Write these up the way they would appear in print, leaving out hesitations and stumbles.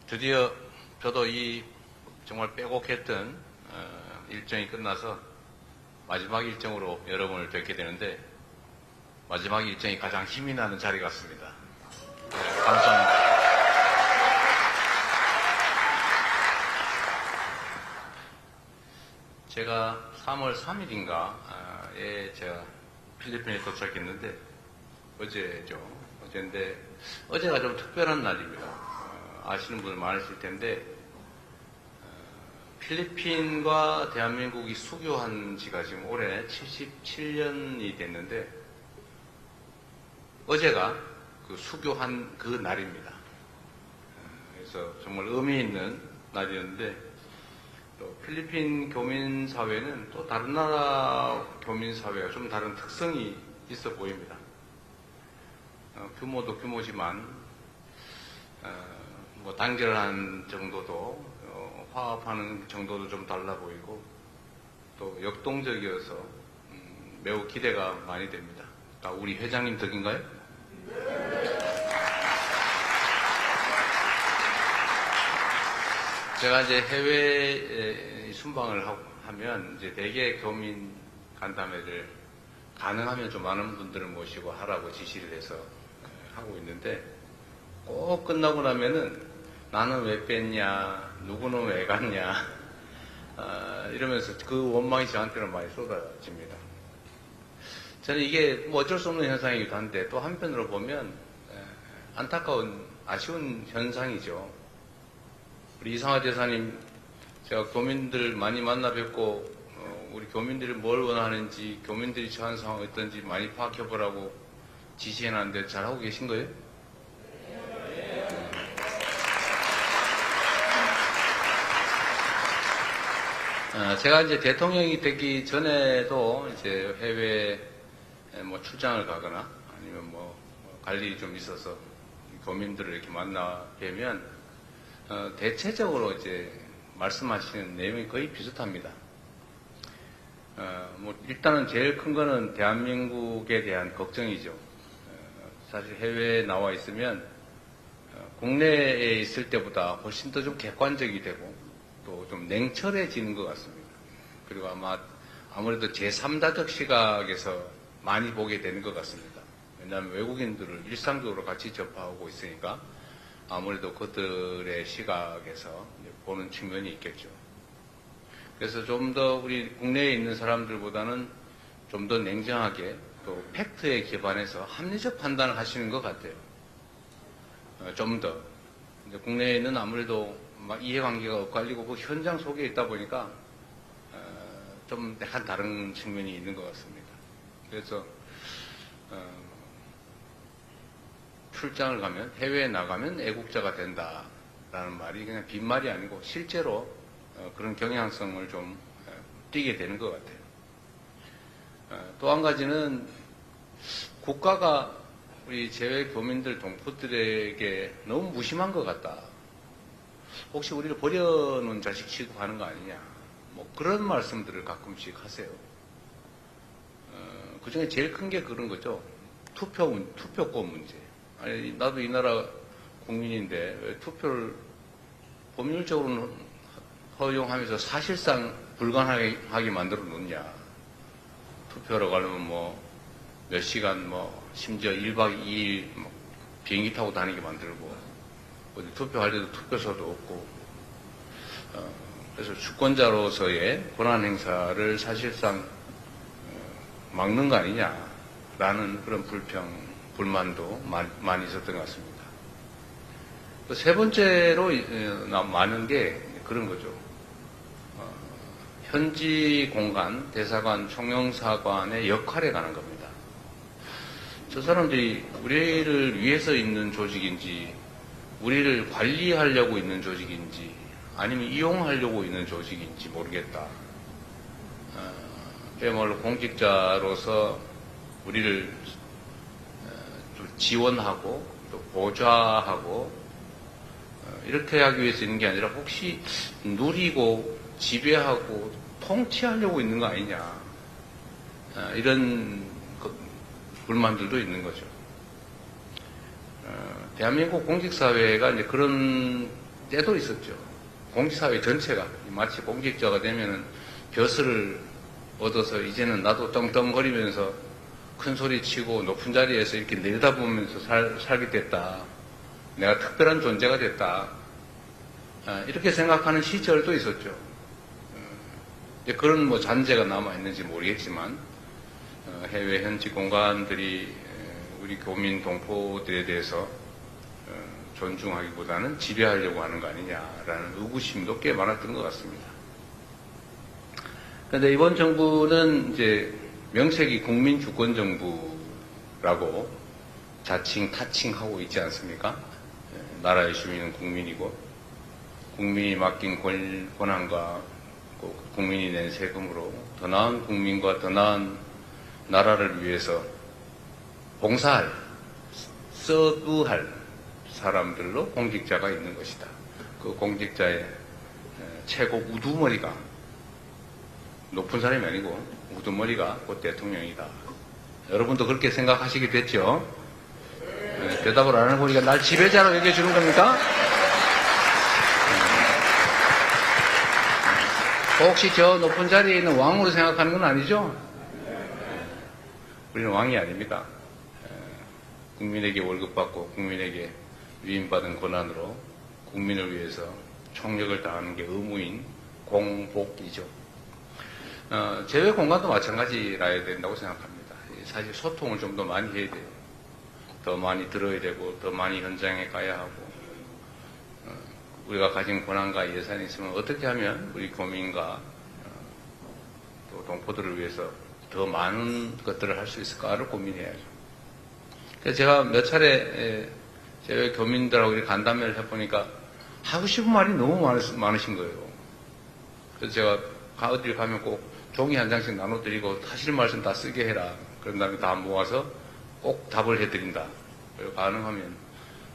드디어 저도 이 정말 빼곡했던 일정이 끝나서 마지막 일정으로 여러분을 뵙게 되는데 마지막 일정이 가장 힘이 나는 자리 같습니다. 네, 감사합니다. 제가 3월 3일인가에 제가 필리핀에 도착했는데 어제인데 어제가 좀 특별한 날입니다. 아시는 분들 많으실 텐데 필리핀과 대한민국이 수교한 지가 지금 올해 77년이 됐는데 어제가 그 수교한 그 날입니다. 그래서 정말 의미 있는 날이었는데 또 필리핀 교민사회는 또 다른 나라 교민사회와 좀 다른 특성이 있어 보입니다. 규모도 규모지만 뭐 단결한 정도도 화합하는 정도도 좀 달라 보이고 또 역동적이어서 매우 기대가 많이 됩니다. 우리 회장님 덕인가요? 제가 이제 해외에 순방을 하면 이제 대개 교민 간담회를 가능하면 좀 많은 분들을 모시고 하라고 지시를 해서 하고 있는데 꼭 끝나고 나면은 나는 왜 뺐냐, 누구는 왜 갔냐, 이러면서 그 원망이 저한테는 많이 쏟아집니다. 저는 이게 뭐 어쩔 수 없는 현상이기도 한데 또 한편으로 보면 안타까운, 아쉬운 현상이죠. 우리 이상화 대사님, 제가 교민들 많이 만나 뵙고 우리 교민들이 뭘 원하는지, 교민들이 처한 상황이 어떤지 많이 파악해보라고 지시해놨는데 잘하고 계신 거예요? 제가 이제 대통령이 되기 전에도 이제 해외 뭐 출장을 가거나 아니면 뭐 갈 일이 좀 있어서 교민들을 이렇게 만나 뵈면 대체적으로 이제 말씀하시는 내용이 거의 비슷합니다. 뭐 일단은 제일 큰 거는 대한민국에 대한 걱정이죠. 사실 해외에 나와 있으면 국내에 있을 때보다 훨씬 더 좀 객관적이 되고 또 좀 냉철해지는 것 같습니다. 그리고 아무래도 제3자적 시각에서 많이 보게 되는 것 같습니다. 왜냐하면 외국인들을 일상적으로 같이 접하고 있으니까 아무래도 그들의 시각에서 보는 측면이 있겠죠. 그래서 좀 더 우리 국내에 있는 사람들보다는 좀 더 냉정하게 또 팩트에 기반해서 합리적 판단을 하시는 것 같아요. 좀 더. 국내에는 아무래도 막 이해관계가 엇갈리고 그 현장 속에 있다 보니까 좀 약간 다른 측면이 있는 것 같습니다. 그래서 출장을 가면, 해외에 나가면 애국자가 된다라는 말이 그냥 빈말이 아니고 실제로 그런 경향성을 좀 띠게 되는 것 같아요. 또 한 가지는 국가가 우리 재외 교민들, 동포들에게 너무 무심한 것 같다. 혹시 우리를 버려놓은 자식 취급하는 거 아니냐. 뭐 그런 말씀들을 가끔씩 하세요. 그 중에 제일 큰 게 그런 거죠. 투표권 문제. 아니, 나도 이 나라 국민인데 왜 투표를 법률적으로는 허용하면서 사실상 불가능하게 만들어 놓냐. 투표로 가려면 뭐 몇 시간 심지어 1박 2일 비행기 타고 다니게 만들고 어디 투표할 때도 투표소도 없고 그래서 주권자로서의 권한 행사를 사실상 막는 거 아니냐라는 그런 불만도 많이 있었던 것 같습니다. 세 번째로 많은 게 그런 거죠. 현지 공간, 대사관, 총영사관의 역할에 관한 겁니다. 저 사람들이 우리를 위해서 있는 조직인지, 우리를 관리하려고 있는 조직인지, 아니면 이용하려고 있는 조직인지 모르겠다. 그야말로 공직자로서 우리를 좀 지원하고 또 보좌하고 이렇게 하기 위해서 있는 게 아니라 혹시 누리고 지배하고 통치하려고 있는 거 아니냐. 이런 불만들도 있는 거죠. 대한민국 공직사회가 이제 그런 때도 있었죠. 공직사회 전체가 마치 공직자가 되면은 벼슬을 얻어서 이제는 나도 떵떵거리면서 큰 소리 치고 높은 자리에서 이렇게 내려다보면서 살게 됐다. 내가 특별한 존재가 됐다. 이렇게 생각하는 시절도 있었죠. 그런 뭐 잔재가 남아있는지 모르겠지만, 해외 현지 공간들이 우리 교민 동포들에 대해서 존중하기보다는 지배하려고 하는 거 아니냐라는 의구심도 꽤 많았던 것 같습니다. 그런데 이번 정부는 이제 명색이 국민주권정부라고 자칭 타칭하고 있지 않습니까? 나라의 주민은 국민이고 국민이 맡긴 권한과 국민이 낸 세금으로 더 나은 국민과 더 나은 나라를 위해서 봉사할, 서두할 사람들로 공직자가 있는 것이다. 그 공직자의 최고 우두머리가 높은 사람이 아니고 우두머리가 곧 대통령이다. 여러분도 그렇게 생각하시게 됐죠? 대답을 안 하고 보니까 날 지배자로 얘기해 주는 겁니까? 혹시 저 높은 자리에 있는 왕으로 생각하는 건 아니죠? 우리는 왕이 아닙니다. 국민에게 월급 받고 국민에게 위임받은 권한으로 국민을 위해서 총력을 다하는 게 의무인 공복이죠. 제외 공간도 마찬가지라야 된다고 생각합니다. 사실 소통을 좀 더 많이 해야 돼요. 더 많이 들어야 되고 더 많이 현장에 가야 하고 우리가 가진 권한과 예산이 있으면 어떻게 하면 우리 교민과 또 동포들을 위해서 더 많은 것들을 할 수 있을까를 고민해야죠. 그래서 제가 몇 차례 제외 교민들하고 이렇게 간담회를 해보니까 하고 싶은 말이 너무 많으신 거예요. 그래서 제가 어딜 가면 꼭 종이 한 장씩 나눠드리고 하실 말씀 다 쓰게 해라. 그런 다음에 다 모아서 꼭 답을 해드린다. 그리고 가능하면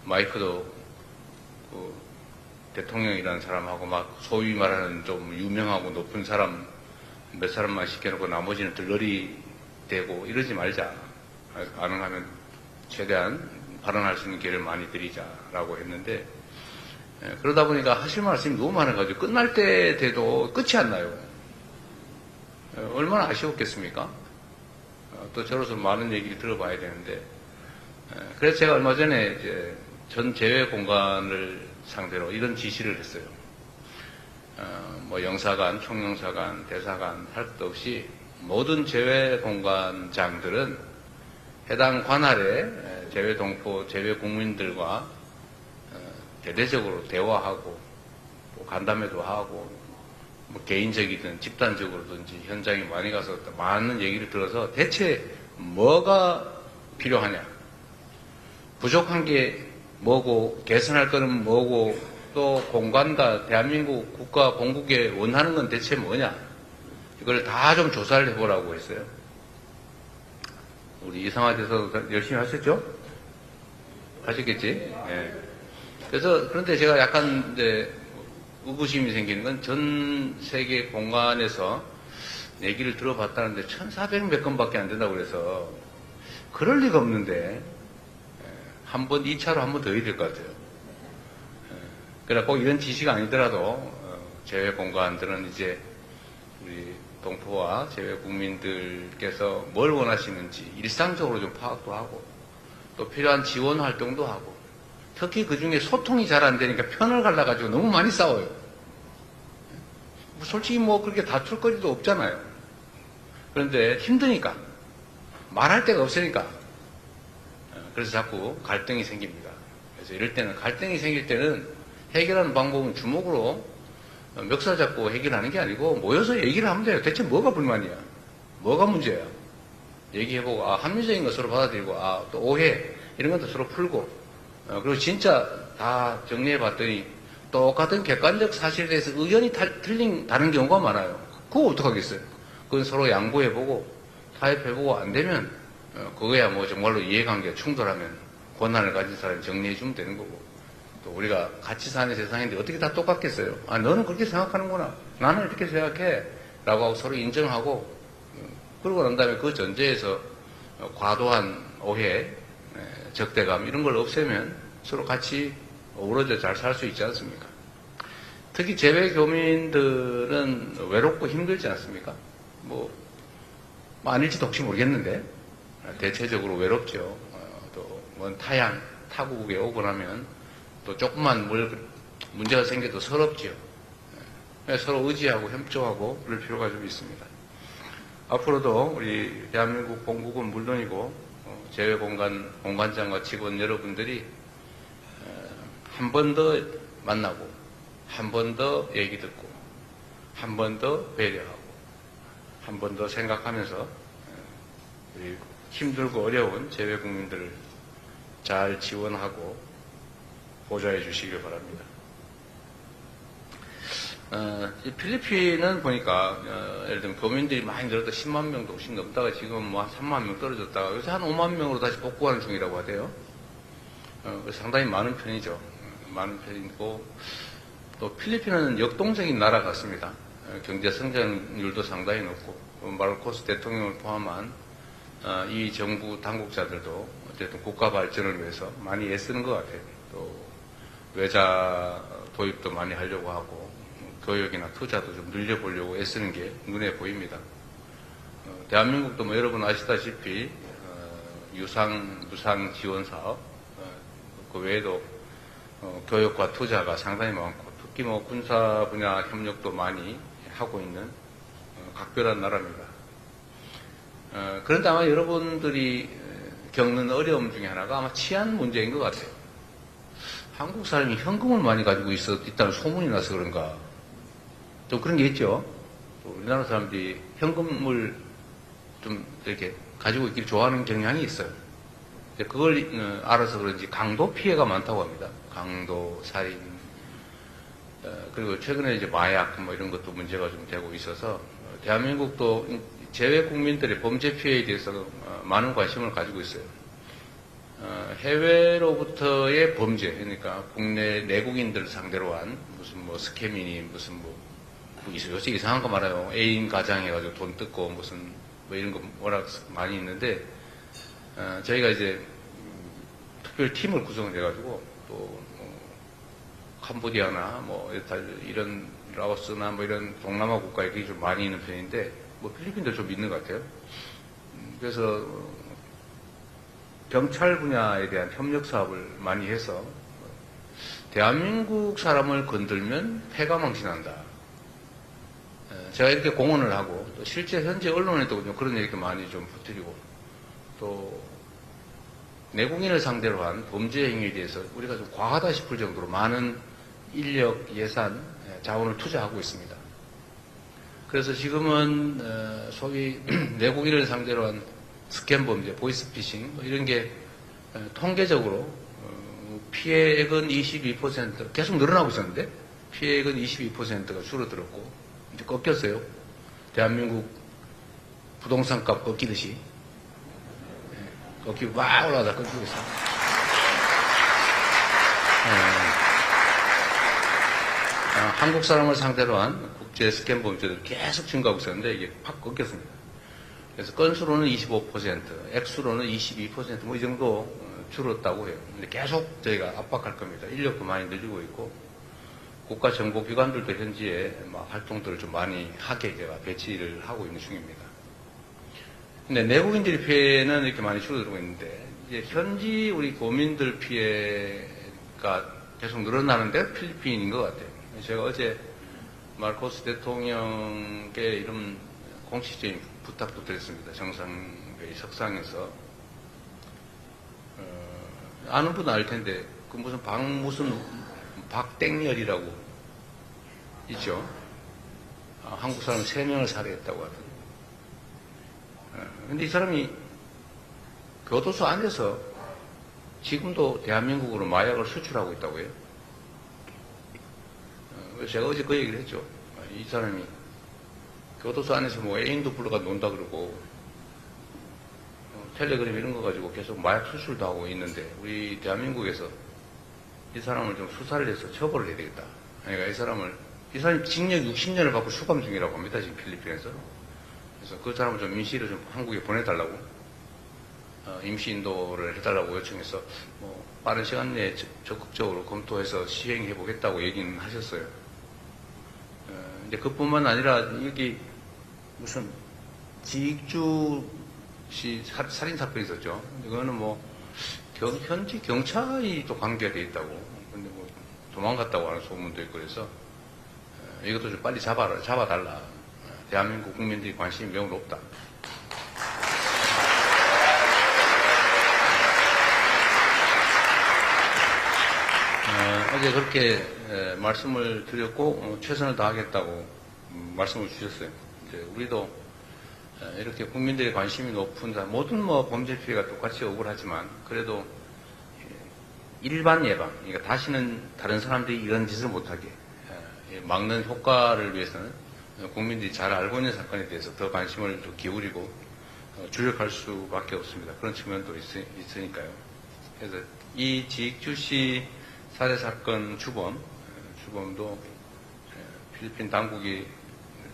마이크도 그 대통령이라는 사람하고 막 소위 말하는 좀 유명하고 높은 사람 몇 사람만 시켜놓고 나머지는 들러리 대고 이러지 말자. 가능하면 최대한 발언할 수 있는 기회를 많이 드리자라고 했는데 그러다 보니까 하실 말씀이 너무 많아가지고 끝날 때 돼도 끝이 안 나요. 얼마나 아쉬웠겠습니까? 또 저로서 많은 얘기를 들어봐야 되는데 그래서 제가 얼마 전에 이제 전 제외 공간을 상대로 이런 지시를 했어요. 뭐 영사관, 총영사관, 대사관 할 것도 없이 모든 제외 공간장들은 해당 관할의 제외 동포, 제외 국민들과 대대적으로 대화하고 또 간담회도 하고 뭐 개인적이든 집단적으로든지 현장에 많이 가서 많은 얘기를 들어서 대체 뭐가 필요하냐, 부족한 게 뭐고 개선할 거는 뭐고 또 공간과 대한민국 국가 공국에 원하는 건 대체 뭐냐, 이걸 다 좀 조사를 해보라고 했어요. 우리 이상화 대사도 열심히 하셨죠? 하셨겠지? 예. 그래서 그런데 제가 약간 이제 의구심이 생기는 건 전 세계 공간에서 얘기를 들어봤다는데 1,400몇 건밖에 안 된다고 그래서 그럴 리가 없는데 한 번 2차로 한 번 더 해야 될 것 같아요. 그러나 꼭 이런 지시가 아니더라도 제외 공간들은 이제 우리 동포와 제외 국민들께서 뭘 원하시는지 일상적으로 좀 파악도 하고 또 필요한 지원 활동도 하고 특히 그 중에 소통이 잘 안 되니까 편을 갈라가지고 너무 많이 싸워요. 솔직히 뭐 그렇게 다툴 거리도 없잖아요. 그런데 힘드니까 말할 데가 없으니까 그래서 자꾸 갈등이 생깁니다. 그래서 이럴 때는 갈등이 생길 때는 해결하는 방법은 주먹으로 멱살 잡고 해결하는 게 아니고 모여서 얘기를 하면 돼요. 대체 뭐가 불만이야? 뭐가 문제야? 얘기해보고 합리적인 거 서로 받아들이고 또 오해 이런 것도 서로 풀고 그리고 진짜 다 정리해봤더니 똑같은 객관적 사실에 대해서 의견이 다른 경우가 많아요. 그거 어떡하겠어요? 그건 서로 양보해보고 타협해보고 안 되면 그거야 뭐 정말로 이해관계가 충돌하면 권한을 가진 사람이 정리해주면 되는 거고 또 우리가 같이 사는 세상인데 어떻게 다 똑같겠어요? 너는 그렇게 생각하는구나. 나는 이렇게 생각해. 라고 하고 서로 인정하고 그러고 난 다음에 그 전제에서 과도한 오해, 적대감 이런 걸 없애면 서로 같이 어우러져 잘 살 수 있지 않습니까? 특히 재외 교민들은 외롭고 힘들지 않습니까? 뭐 아닐지도 혹시 모르겠는데 대체적으로 외롭죠. 또 먼 타양 타국에 오고 나면 또 조금만 문제가 생겨도 서럽지요. 서로 의지하고 협조하고 그럴 필요가 좀 있습니다. 앞으로도 우리 대한민국 본국은 물론이고 재외 공관장과 직원 여러분들이 한 번 더 만나고 한 번 더 얘기 듣고 한 번 더 배려하고 한 번 더 생각하면서 우리 힘들고 어려운 재외 국민들을 잘 지원하고 보좌해 주시길 바랍니다. 필리핀은 보니까 예를 들면 교민들이 많이 늘었다 10만 명도 훨씬 넘다가 지금 뭐 한 3만 명 떨어졌다가 요새 한 5만 명으로 다시 복구하는 중이라고 하대요. 상당히 많은 편이죠. 많은 편이고 또 필리핀은 역동적인 나라 같습니다. 경제 성장률도 상당히 높고 마르코스 대통령을 포함한 이 정부 당국자들도 어쨌든 국가 발전을 위해서 많이 애쓰는 것 같아요. 또 외자 도입도 많이 하려고 하고 교육이나 투자도 좀 늘려보려고 애쓰는 게 눈에 보입니다. 대한민국도 뭐 여러분 아시다시피 유상 지원 사업 그 외에도 교육과 투자가 상당히 많고 특히 뭐 군사 분야 협력도 많이 하고 있는 각별한 나라입니다. 그런데 아마 여러분들이 겪는 어려움 중에 하나가 아마 치안 문제인 것 같아요. 한국 사람이 현금을 많이 가지고 있다는 소문이 나서 그런가 좀 그런 게 있죠. 우리나라 사람들이 현금을 좀 이렇게 가지고 있기를 좋아하는 경향이 있어요. 그걸 알아서 그런지 강도 피해가 많다고 합니다. 강도, 살인, 그리고 최근에 이제 마약 뭐 이런 것도 문제가 좀 되고 있어서 대한민국도 재외 국민들의 범죄 피해에 대해서 많은 관심을 가지고 있어요. 해외로부터의 범죄, 그러니까 국내 내국인들 상대로 한 무슨 뭐 스캐미니 무슨 뭐 요새 이상한 거 말아요. 애인 가장 해가지고 돈 뜯고 무슨 뭐 이런 거 워낙 많이 있는데 저희가 이제 특별 팀을 구성해가지고 또 캄보디아나 뭐 이런 라오스나 뭐 이런 동남아 국가에 그게 좀 많이 있는 편인데 뭐 필리핀도 좀 있는 것 같아요. 그래서 경찰 분야에 대한 협력 사업을 많이 해서 대한민국 사람을 건들면 패가 망신한다. 제가 이렇게 공언을 하고 또 실제 현재 언론에도 그런 얘기 많이 좀 퍼뜨리고 또 내국인을 상대로 한 범죄 행위에 대해서 우리가 좀 과하다 싶을 정도로 많은 인력, 예산, 자원을 투자하고 있습니다. 그래서 지금은 소위 내국인을 상대로 한 스캔 범죄, 보이스피싱 이런 게 통계적으로 피해액은 22% 계속 늘어나고 있었는데 피해액은 22%가 줄어들었고 이제 꺾였어요. 대한민국 부동산 값 꺾이듯이 꺾이고 막 올라가다 꺾이고 있어요. 한국 사람을 상대로 한 국제 스캔 범죄들 계속 증가하고 있었는데 이게 팍 꺾였습니다. 그래서 건수로는 25%, 액수로는 22%뭐 이 정도 줄었다고 해요. 근데 계속 저희가 압박할 겁니다. 인력도 많이 늘리고 있고 국가정보기관들도 현지에 활동들을 좀 많이 하게 제가 배치를 하고 있는 중입니다. 근데 내국인들의 피해는 이렇게 많이 줄어들고 있는데 이제 현지 우리 교민들 피해가 계속 늘어나는데 필리핀인 것 같아요. 제가 어제 마르코스 대통령께 이런 공식적인 부탁도 드렸습니다. 정상회의 석상에서 아는 분은 알 텐데 그 무슨 박땡렬이라고 있죠. 한국 사람 3명을 살해했다고 하던데. 근데 이 사람이 교도소 안에서 지금도 대한민국으로 마약을 수출하고 있다고 해요. 제가 어제 그 얘기를 했죠. 이 사람이 교도소 안에서 뭐 애인도 불러가 논다 그러고 텔레그램 이런 거 가지고 계속 마약 수출도 하고 있는데 우리 대한민국에서 이 사람을 좀 수사를 해서 처벌을 해야 되겠다. 그러니까 이 사람이 징역 60년을 받고 수감 중이라고 합니다. 지금 필리핀에서. 그래서 그 사람을 좀 임시로 좀 한국에 보내달라고 임시 인도를 해달라고 요청해서 뭐 빠른 시간 내에 적극적으로 검토해서 시행해 보겠다고 얘기는 하셨어요. 근데 그뿐만 아니라 여기 무슨 지익주 씨 살인 사건이 있었죠. 이거는 뭐 현지 경찰이 또 관계가 돼 있다고. 근데 뭐 도망갔다고 하는 소문도 있고 그래서 이것도 좀 빨리 잡아달라. 대한민국 국민들이 관심이 매우 높다. 어제 그렇게 말씀을 드렸고 최선을 다하겠다고 말씀을 주셨어요. 이제 우리도 이렇게 국민들의 관심이 높은 모든 뭐 범죄 피해가 똑같이 억울하지만 그래도 일반 예방, 그러니까 다시는 다른 사람들이 이런 짓을 못하게 막는 효과를 위해서는 국민들이 잘 알고 있는 사건에 대해서 더 관심을 더 기울이고 주력할 수밖에 없습니다. 그런 측면도 있으니까요. 그래서 이 지익주 씨 살해 사건 주범도 필리핀 당국이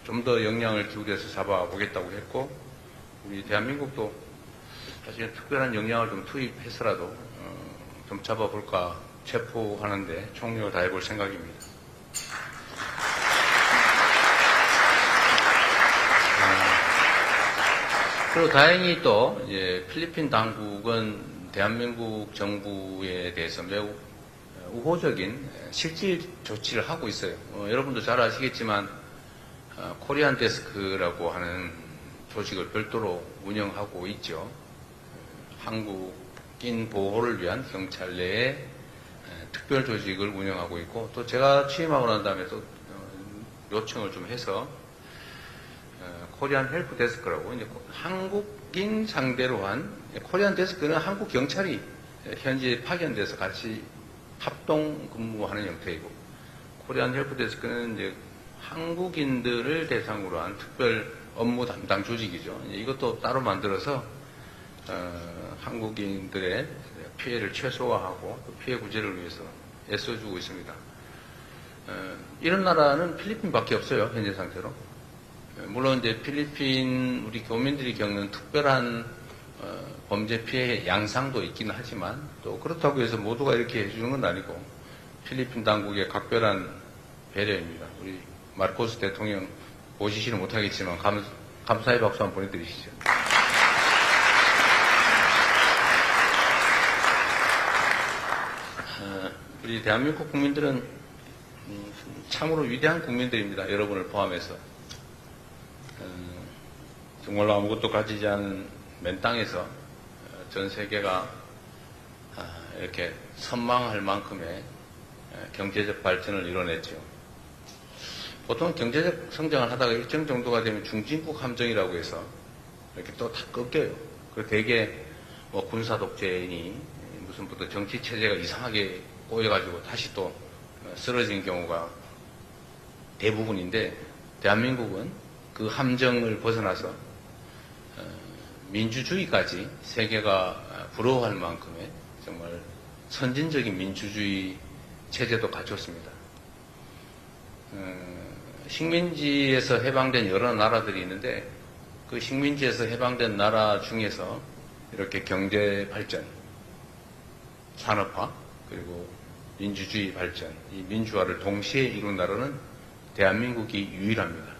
좀 더 역량을 기울여서 잡아보겠다고 했고, 우리 대한민국도 사실 특별한 역량을 좀 투입해서라도 좀 잡아볼까, 체포하는데 총력을 다해볼 생각입니다. 그리고 다행히 또 이제 필리핀 당국은 대한민국 정부에 대해서 매우 우호적인 실질 조치를 하고 있어요. 여러분도 잘 아시겠지만 코리안 데스크라고 하는 조직을 별도로 운영하고 있죠. 한국인 보호를 위한 경찰 내에 특별 조직을 운영하고 있고, 또 제가 취임하고 난 다음에 또 요청을 좀 해서 코리안 헬프 데스크라고 이제 한국인 상대로 한 코리안 데스크는 한국 경찰이 현지에 파견돼서 같이 합동 근무하는 형태이고, 코리안 헬프 데스크는 이제 한국인들을 대상으로 한 특별 업무 담당 조직이죠. 이것도 따로 만들어서 한국인들의 피해를 최소화하고 피해 구제를 위해서 애써주고 있습니다. 이런 나라는 필리핀밖에 없어요, 현재 상태로. 물론 이제 필리핀 우리 교민들이 겪는 특별한 범죄 피해 양상도 있기는 하지만, 또 그렇다고 해서 모두가 이렇게 해주는 건 아니고 필리핀 당국의 각별한 배려입니다. 우리 마르코스 대통령 보시지는 못하겠지만 감사의 박수 한번 보내드리시죠. 우리 대한민국 국민들은 참으로 위대한 국민들입니다. 여러분을 포함해서. 정말로 아무것도 가지지 않은 맨 땅에서 전 세계가 이렇게 선망할 만큼의 경제적 발전을 이뤄냈죠. 보통 경제적 성장을 하다가 일정 정도가 되면 중진국 함정이라고 해서 이렇게 또 다 꺾여요. 그 대개 뭐 군사 독재니 무슨 부터 정치 체제가 이상하게 꼬여가지고 다시 또 쓰러지는 경우가 대부분인데, 대한민국은 그 함정을 벗어나서 민주주의까지 세계가 부러워할 만큼의 정말 선진적인 민주주의 체제도 갖췄습니다. 식민지에서 해방된 여러 나라들이 있는데, 그 식민지에서 해방된 나라 중에서 이렇게 경제 발전, 산업화, 그리고 민주주의 발전, 이 민주화를 동시에 이룬 나라는 대한민국이 유일합니다.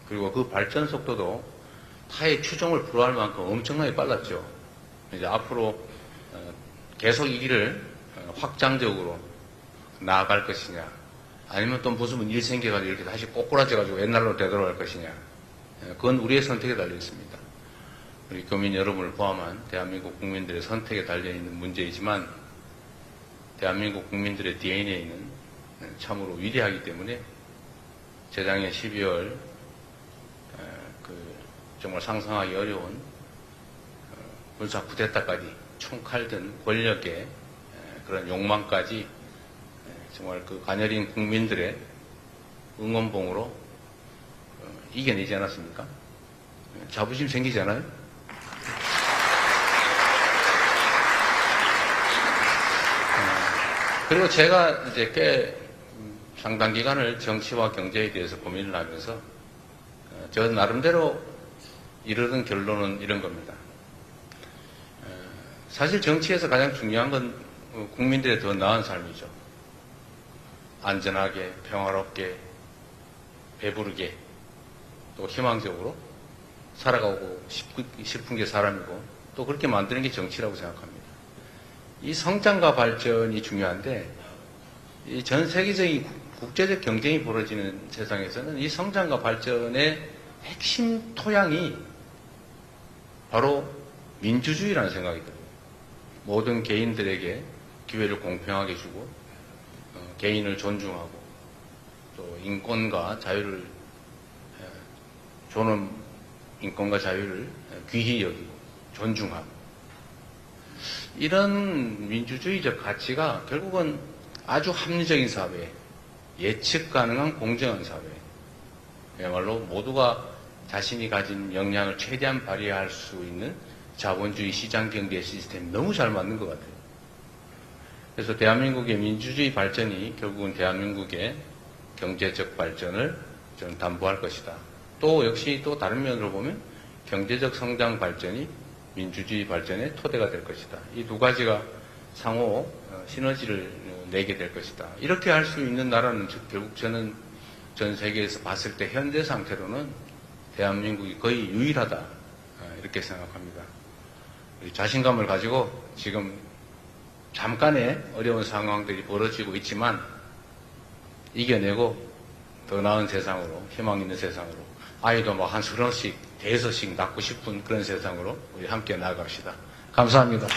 그리고 그 발전 속도도 타의 추종을 불허할 만큼 엄청나게 빨랐죠. 이제 앞으로 계속 이 길을 확장적으로 나아갈 것이냐, 아니면 또 무슨 일 생겨가지고 이렇게 다시 꼬꾸라져가지고 옛날로 되돌아갈 것이냐, 그건 우리의 선택에 달려 있습니다. 우리 교민 여러분을 포함한 대한민국 국민들의 선택에 달려있는 문제이지만, 대한민국 국민들의 DNA는 참으로 위대하기 때문에 재작년 12월 정말 상상하기 어려운 군사 쿠데타까지, 총칼 든 권력의 그런 욕망까지 정말 그 가녀린 국민들의 응원봉으로 이겨내지 않았습니까? 자부심 생기잖아요? 그리고 제가 이제 꽤 상당 기간을 정치와 경제에 대해서 고민을 하면서 저 나름대로 이르는 결론은 이런 겁니다. 사실 정치에서 가장 중요한 건 국민들의 더 나은 삶이죠. 안전하게, 평화롭게, 배부르게 또 희망적으로 살아가고 싶은 게 사람이고 또 그렇게 만드는 게 정치라고 생각합니다. 이 성장과 발전이 중요한데 이 전 세계적인 국제적 경쟁이 벌어지는 세상에서는 이 성장과 발전의 핵심 토양이 바로 민주주의라는 생각이 들어요. 모든 개인들에게 기회를 공평하게 주고 개인을 존중하고 또 인권과 자유를 존엄 인권과 자유를 귀히 여기고 존중하고 이런 민주주의적 가치가 결국은 아주 합리적인 사회, 예측 가능한 공정한 사회, 그야말로 모두가 자신이 가진 역량을 최대한 발휘할 수 있는 자본주의 시장경제 시스템이 너무 잘 맞는 것 같아요. 그래서 대한민국의 민주주의 발전이 결국은 대한민국의 경제적 발전을 저는 담보할 것이다. 또 역시 또 다른 면으로 보면 경제적 성장 발전이 민주주의 발전의 토대가 될 것이다. 이 두 가지가 상호 시너지를 내게 될 것이다. 이렇게 할 수 있는 나라는 결국 저는 전 세계에서 봤을 때 현재 상태로는 대한민국이 거의 유일하다. 이렇게 생각합니다. 자신감을 가지고 지금 잠깐의 어려운 상황들이 벌어지고 있지만 이겨내고 더 나은 세상으로, 희망 있는 세상으로, 아이도 막 한 30씩, 5씩 낳고 싶은 그런 세상으로 우리 함께 나아갑시다. 감사합니다.